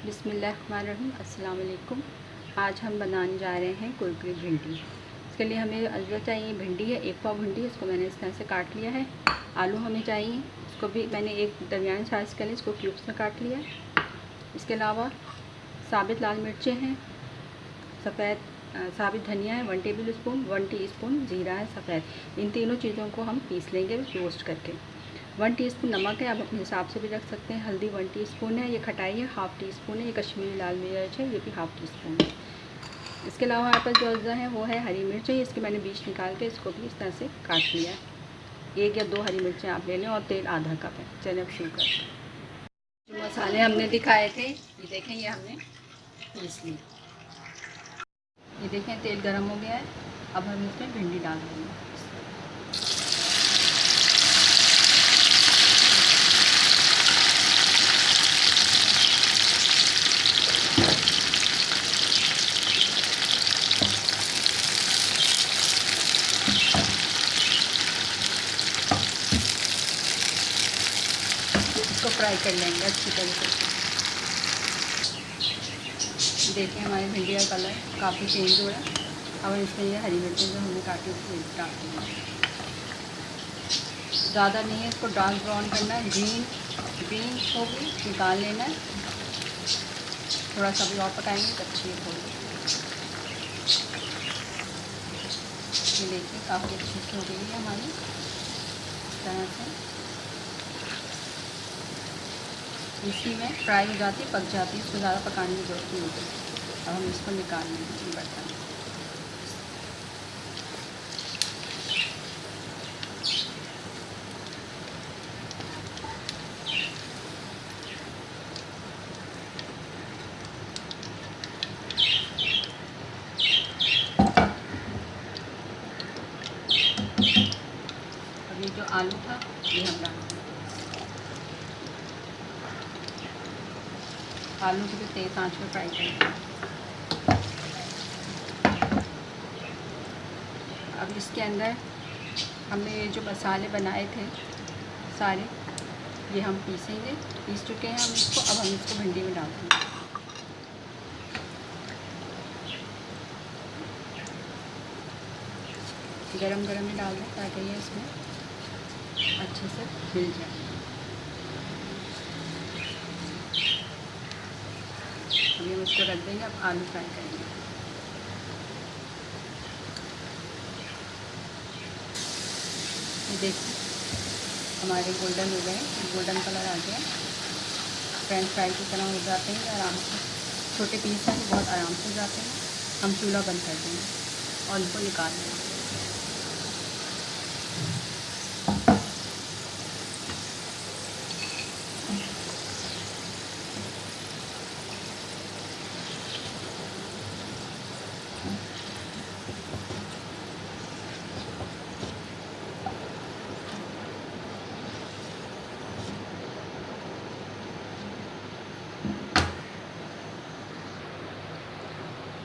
बिस्मिल्लाहिर्रहमानिर्रहीम। अस्सलाम वालेकुम। आज हम बनाने जा रहे हैं कुरकुरी भिंडी। इसके लिए हमें अजवा चाहिए। भिंडी है 1 पाव भिंडी, इसको मैंने इस तरह से काट लिया है। आलू हमें चाहिए, इसको भी मैंने एक दरमियाने साइज़ के लिए इसको क्यूब्स में काट लिया है। इसके अलावा साबित लाल मिर्चें हैं, साबित धनिया है 1 टेबल स्पून, 1 टीस्पून ज़ीरा है सफ़ेद। इन तीनों चीज़ों को हम पीस लेंगे रोस्ट करके। 1 टीस्पून नमक है, आप अपने हिसाब से भी रख सकते हैं। हल्दी 1 टीस्पून है। ये खटाई है 1/2 टीस्पून है। ये कश्मीरी लाल मिर्च है, ये भी 1/2 टीस्पून है। इसके अलावा हमारे पास जो अज्जा है वो है हरी मिर्च है। इसके मैंने बीज निकाल के इसको भी इस तरह से काट लिया है। 1 या 2 हरी मिर्चें आप ले लें और तेल आधा कप है। चलिए अब शुरू करते हैं। जो मसाले हमने दिखाए थे ये देखें, ये हमने पीस लिए। ये देखें तेल गर्म हो गया है। अब हम इसमें भिंडी डाल देंगे। इसको फ्राई कर लेंगे अच्छी तरीके से। देखिए हमारी भिंडी का कलर काफ़ी चेंज हो रहा है। अब इसमें ये हरी मिर्चें जो हमने काटी थी डाल देंगे। ज़्यादा नहीं है, इसको डार्क ब्राउन करना है। ग्रीन होगी निकाल लेना है। थोड़ा सा भी और पकाएंगे तो अच्छी होगी। ये देखिए काफ़ी अच्छी सी हो गई है हमारी। इस तरह से इसी में फ्राई हो जाती है, पक जाती है, इसको ज़्यादा पकाने की ज़रूरत नहीं होती। अब हम इसको निकाल लेंगे बर्तन। अब ये जो आलू था ये हम डाल देंगे। आलू को भी तेज़ आंच में फ्राई करेंगे। अब इसके अंदर हमने ये जो मसाले बनाए थे सारे, ये हम पीस चुके हैं हम इसको। अब हम इसको भिंडी में डाल देंगे। गरम गरम में डाल दें ताकि ये इसमें अच्छे से मिल जाए। अभी हम इसको रख देंगे। अब आलू फ्राई करेंगे। ये देखिए हमारे गोल्डन हो गए, गोल्डन कलर आ गया। फ्रेंच फ्राई की तरह हो जाते हैं आराम से। छोटे पीस हैं बहुत आराम से हो जाते हैं। हम चूल्हा बंद कर देंगे और इनको निकाल लेंगे।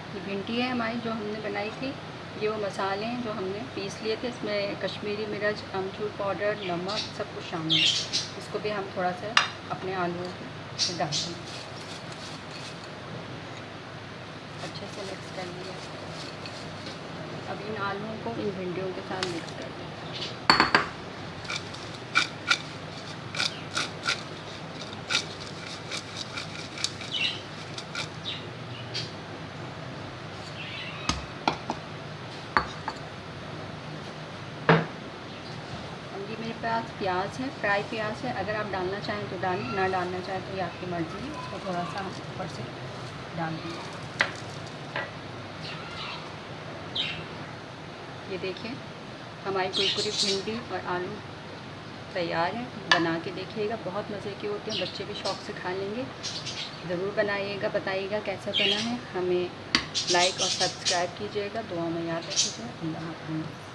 ये भिंडी है हमारी जो हमने बनाई थी। ये वो मसाले हैं जो हमने पीस लिए थे। इसमें कश्मीरी मिर्च, अमचूर पाउडर, नमक सब कुछ शामिल है। इसको भी हम थोड़ा सा अपने आलूओं में डाल देंगे। अच्छे से मिक्स कर लिया। अब इन आलूओं को इन भिंडियों के साथ मिक्स कर दें। मेरे पास प्याज है, फ्राई प्याज है। अगर आप डालना चाहें तो डालें, ना डालना चाहें तो ये आपकी मर्ज़ी है। इसको थोड़ा सा हम ऊपर से डाल देंगे। ये देखिए हमारी कुरकुरी भिंडी और आलू तैयार है। बना के देखिएगा, बहुत मज़े के होते हैं। बच्चे भी शौक़ से खा लेंगे। ज़रूर बनाइएगा, बताइएगा कैसा बना है। हमें लाइक और सब्सक्राइब कीजिएगा। दुआ में याद रखिएगा। अल्लाह हाफ़िज़।